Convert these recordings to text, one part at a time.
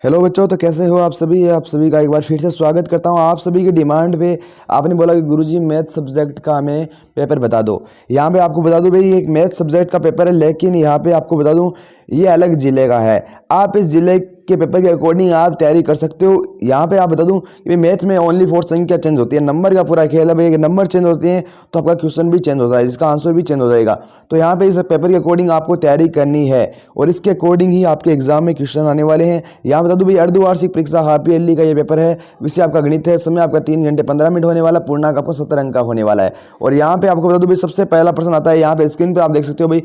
Hello बच्चों, तो कैसे हो आप सभी का एक बार फिर से स्वागत करता हूं। आप सभी की डिमांड पे आपने बोला कि गुरुजी मैथ सब्जेक्ट का हमें पेपर बता दो। यहाँ पे आपको बता दूं भाई, एक मैथ सब्जेक्ट का पेपर है, लेकिन यहाँ पे आपको बता दूं ये अलग ज़िले का है। आप इस ज़िले के पेपर के अकॉर्डिंग आप तैयारी कर सकते हो। यहाँ पे आप बता दूं कि मैथ में ओनली 4 संख्या चेंज होती है, नंबर का पूरा खेल है भाई। नंबर चेंज होते हैं तो आपका क्वेश्चन भी चेंज होता है, जिसका आंसर भी चेंज हो जाएगा। तो यहाँ पे इस पेपर के अकॉर्डिंग आपको तैयारी करनी है और इसके अकॉर्डिंग ही आपके एग्जाम में क्वेश्चन आने वाले हैं। यहाँ बता दूं भाई, अर्धवार्षिक परीक्षा हाफ ईयरली का ये पेपर है। विषय आपका गणित है। समय आपका 3 घंटे 15 मिनट होने वाला, पूर्णांक आपका 70 अंक का होने वाला है। और यहाँ पे आपको बता दूं भाई, सबसे पहला प्रश्न आता है, यहाँ पे स्क्रीन पर आप देख सकते हो भाई,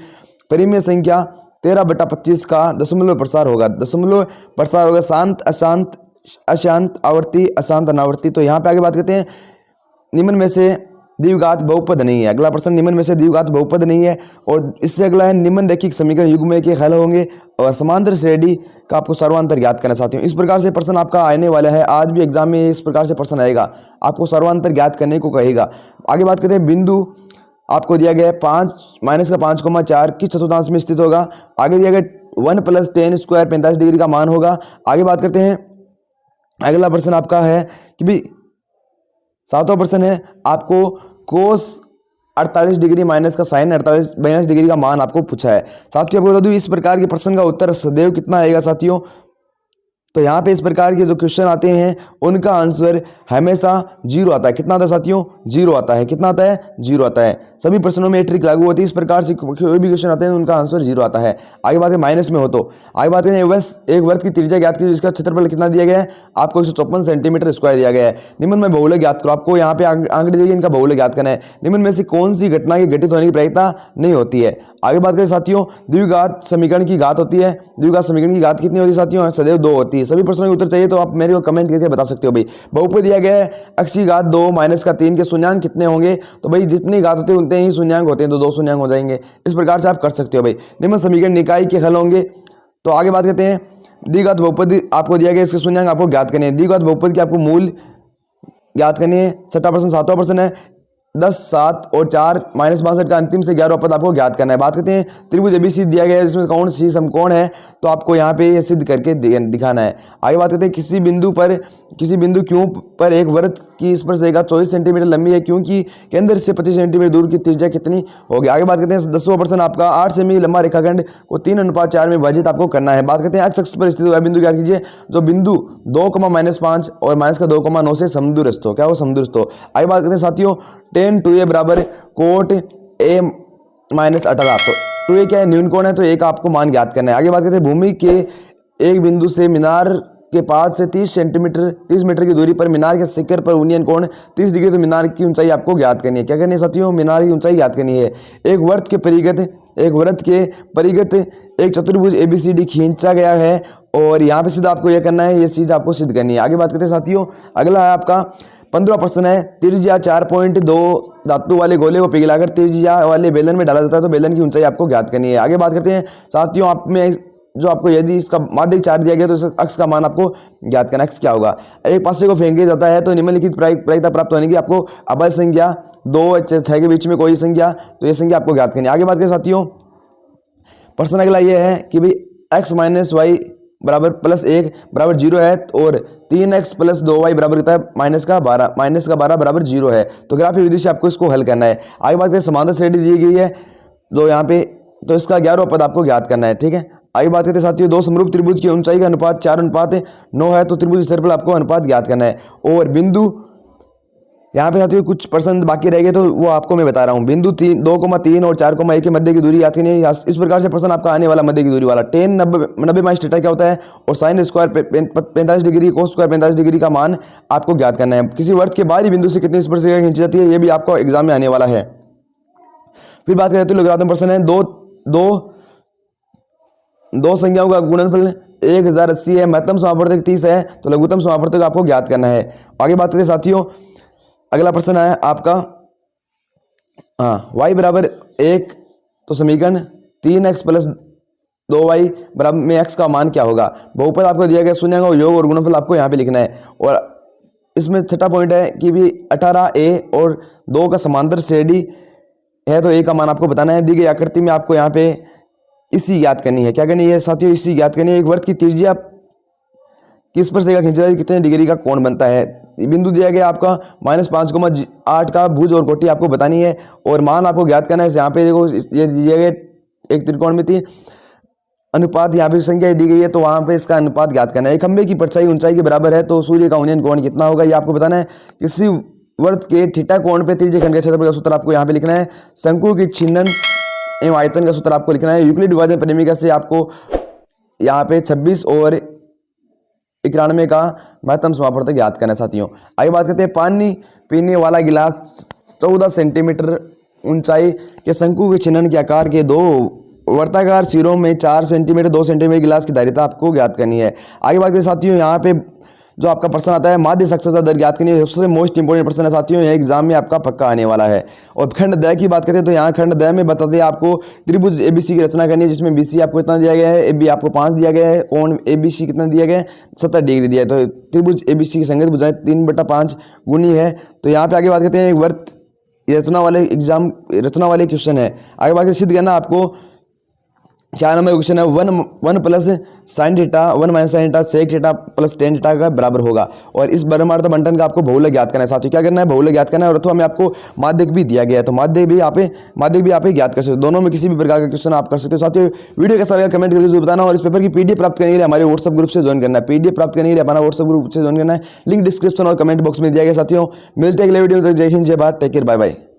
परिमेय संख्या 13/25 का दशमलव प्रसार होगा। दशमलव प्रसार होगा शांत, अशांत, अशांत आवर्ती, अशांत अनावर्ती। तो यहाँ पे आगे बात करते हैं, निम्न में से द्विघात बहुपद नहीं है। अगला प्रश्न, निम्न में से द्विघात बहुपद नहीं है। और इससे अगला है, निम्न रैखिक समीकरण युग्म के हल होंगे और समांतर श्रेणी का आपको सर्वांतर ज्ञात करना चाहती हूँ। इस प्रकार से प्रश्न आपका आने वाला है। आज भी एग्जाम में इस प्रकार से प्रश्न आएगा, आपको सर्वांतर ज्ञात करने को कहेगा। आगे बात करते हैं, बिंदु आपको दिया गया है 5 - 5,4 किस चतुर्थांश में स्थित होगा। आगे दिया गया 1 + 10 स्क्वायर 45 डिग्री का मान होगा। आगे बात करते हैं, अगला प्रश्न आपका है कि भाई 7वां प्रश्न है, आपको कोस 48 डिग्री माइनस का साइन 42 डिग्री का मान आपको पूछा है। साथियों आपको बता दूं, इस प्रकार के प्रश्न का उत्तर सदैव कितना आएगा साथियों। तो यहाँ पे इस प्रकार के जो क्वेश्चन आते हैं उनका आंसर हमेशा 0 आता है। कितना आता है साथियों? 0 आता है। कितना आता है? 0 आता है। सभी प्रश्नों में ट्रिक लागू होती है। इस प्रकार से कोई भी क्वेश्चन आते हैं उनका आंसर 0 आता है। आगे बात करें माइनस में हो तो आगे बात करें, बस एक वर्ग की त्रिज्या ज्ञात कीजिए जिसका क्षेत्रफल कितना दिया गया है, आपको 154 सेंटीमीटर स्क्वायर दिया गया है। निम्न में बहुलक ज्ञात करो। आपको यहाँ पे आंकड़े दिए, इनका बहुलक ज्ञात करना है। निम्न में से कौन सी घटना की घटित होने की प्रायिकता नहीं होती है। आगे बात करें साथियों, द्विघात समीकरण की घात होती है। द्विघात समीकरण की घात कितनी होती है साथियों? सदैव 2 होती है। सभी प्रश्नों के उत्तर चाहिए तो आप मेरे को कमेंट करके बता सकते हो भाई। बहुपद दिया गया है, x की घात 2 माइनस का 3 के शून्यांक कितने होंगे। तो भाई जितनी घात होती है उतने ही शून्यांक होते हैं, तो 2 शून्यांक हो जाएंगे। इस प्रकार से आप कर सकते हो भाई। निम्न समीकरण निकाय के हल होंगे। तो आगे बात करते हैं, द्विघात बहुपद आपको दिया गया, इसके शून्यांक आपको ज्ञात करने हैं। द्विघात बहुपद की आपको मूल ज्ञात करनी है। 6वां प्रश्न 7वां प्रश्न है, 10, 7 और 4 - 62 का अंतिम से 11वां पद आपको ज्ञात करना है। बात करते हैं, त्रिभुज एबीसी दिया गया है, जिसमें कौन सी समकोण है, तो आपको यहाँ पे ये सिद्ध करके दिखाना है। आगे बात करते हैं, किसी बिंदु क्यू पर एक वृत्त की स्पर्श रेखा 24 सेंटीमीटर लंबी है, क्योंकि केंद्र से 25 सेंटीमीटर दूर की त्रिज्या कितनी होगी। आगे बात करते हैं, 10वां प्रश्न आपका 8 सेमी लंबा रेखाखंड को 3:4 में विभाजित आपको करना है। बात करते हैं, एक्स अक्ष पर स्थित वह बिंदु ज्ञात कीजिए जो बिंदु 2, -5 और -2,9 से समदूरस्थ हो। क्या वो समदूरस्थ हो। आगे बात करते हैं साथियों, tan 2a बराबर कोट a - 18। तो 2a क्या है? न्यून कोण है, तो एक आपको मान ज्ञात करना है। आगे बात करते हैं, भूमि के एक बिंदु से मीनार के पास से 30 मीटर की दूरी पर मीनार के शिखर पर यूनियन कोण 30 डिग्री। तो मीनार की ऊंचाई आपको ज्ञात करनी है। क्या करनी है साथियों? मीनार की ऊंचाई ज्ञात करनी है। एक वृत्त के परिगत एक चतुर्भुज ABCD खींचा गया है और यहाँ पे सीधा आपको यह करना है, ये चीज आपको सिद्ध करनी है। आगे बात करते हैं साथियों, अगला है आपका 15वां प्रश्न है, त्रिज्या 4.2 धातु वाले गोले को पिघलाकर त्रिज्या वाले बेलन में डाला जाता है, तो बेलन की ऊंचाई आपको ज्ञात करनी है। आगे बात करते हैं साथियों, आप में जो आपको यदि इसका माध्यिक चार्ज दिया गया तो इस अक्ष का मान आपको ज्ञात करना। अक्ष क्या होगा? एक पासे को फेंके जाता है तो निम्नलिखित प्रायिकता प्राप्त होने की आपको अभय संख्या 2 और 6 के बीच में कोई संख्या, तो ये संख्या आपको ज्ञात करनी है। आगे बात करें साथियों, प्रश्न अगला ये है कि भाई x - y बराबर +1 बराबर 0 है और 3x + 2y बराबर कितना है? -12 बराबर 0 है। तो ग्राफीय विधि से आपको इसको हल करना है। आगे बात करें, समांतर श्रेणी दी गई है जो यहाँ पे, तो इसका 11वां पद आपको ज्ञात करना है। ठीक है, आगे बात करते हैं साथियों, दो समरूप त्रिभुज की ऊंचाई का अनुपात 4:9 है, तो त्रिभुज क्षेत्रफल आपको अनुपात ज्ञात करना है। और बिंदु यहाँ पे साथियों कुछ प्रश्न बाकी रह गए तो वो आपको मैं बता रहा हूँ। बिंदु 2,3 और 4,1 के मध्य की दूरी याद करनी है। इस प्रकार से प्रश्न आपका आने वाला मध्य की दूरी वाला। tan 90 माइनस थीटा क्या होता है, और sine square 45 degree, cos square 45 degree का मान आपको ज्ञात करना है। किसी वृत्त के बाहरी बिंदु से कितनी स्पर्शरेखा खींची जाती है, ये भी आपको एग्जाम में आने वाला है। फिर बात करें तो लघुत्तम प्रश्न है, दो संख्याओं का गुणनफल 1080 है, महत्तम समापवर्तक 30 है, तो लघुत्तम समापवर्तक आपको ज्ञात करना है। आगे बात करें साथियों, अगला प्रश्न है आपका y बराबर 1, तो समीकरण 3x + 2y बराबर में x का मान क्या होगा। बहुपद आपको दिया गया, शून्यांक और योग और गुणनफल आपको यहाँ पे लिखना है। और इसमें छठा पॉइंट है कि भी 18a और 2 का समांतर श्रेणी है, तो a का मान आपको बताना है। दी गई आकृति में आपको यहाँ पे इसी ज्ञात करनी है। क्या करनी है साथियों? इसी ज्ञात करनी है। एक वृत्त की त्रिज्या किस पर सेका खींचा जाए कितने डिग्री का कोण बनता है। बिंदु दिया गया आपका -5,8 का भुज और कोटि आपको बतानी है और मान आपको ज्ञात करना है। यहाँ पे देखो ये दिया गया एक त्रिकोणमिति अनुपात, यहाँ पे संख्या दी गई है तो वहाँ पे इसका अनुपात ज्ञात करना है। एक खंभे की परछाई ऊंचाई के बराबर है तो सूर्य का उन्नयन कोण कितना होगा ये आपको बताना है। किसी वर्त के थीटा कोण पे त्रिज्य खंड के क्षेत्रफल का सूत्र आपको यहाँ पे लिखना है। शंकु की छिन्नन एवं आयतन का सूत्र आपको लिखना है। यूक्लिड विभाजन परिमेय से आपको यहाँ पे 26 और 91 का महत्तम समापवर्तक याद करना है साथियों। आगे बात करते हैं पानी पीने वाला गिलास 14 सेंटीमीटर ऊंचाई के शंकु के छिन्नन के आकार के दो वर्ताकार सिरों में 4 सेंटीमीटर 2 सेंटीमीटर गिलास की धारिता आपको ज्ञात करनी है। आगे बात करें साथियों, यहाँ पे जो आपका प्रश्न आता है माध्य साक्षरता दर ज्ञात करनी है। सबसे मोस्ट इंपोर्टेंट प्रश्न है साथियों, यह एग्जाम में आपका पक्का आने वाला है। और खंड द की बात करते हैं तो यहाँ खंड द में बताते हैं आपको त्रिभुज एबीसी की रचना करनी है, जिसमें बीसी आपको कितना दिया गया है, एबी आपको 5 दिया गया है, कोण एबीसी कितना दिया गया है 70 डिग्री दिया है। तो त्रिभुज एबीसी की संगत भुजाएं 3/5 गुनी है। तो यहाँ पे आगे बात करते हैं एक वर्त रचना वाले क्वेश्चन है। आगे बात सिद्ध करना आपको 4 नंबर क्वेश्चन है 1 plus sine theta 1 minus sine theta sec theta plus tan theta का बराबर होगा। और इस ब्रह्मांड बंटन का आपको बहुलक ज्ञात करना है साथियों। क्या करना है, बहुलक ज्ञात करना है। और अथवा में आपको माध्यक भी दिया गया है तो माध्यक भी आप ज्ञात कर सकते हो। दोनों में किसी भी प्रकार का क्वेश्चन आप कर सकते हो साथियों। वीडियो के साथ कमेंट करके बताना और इस पेपर की पीडीएफ प्राप्त करने के लिए हमारे व्हाट्सएप ग्रुप से ज्वाइन करना है। पीडीएफ प्राप्त करने के लिए हमारा व्हाट्सएप ग्रुप से ज्वाइन करना है, लिंक डिस्क्रिप्शन और कमेंट बॉक्स में दिया गया साथियों। मिलते हैं अगले वीडियो में। जय हिंद जय Bharat, take care, bye bye.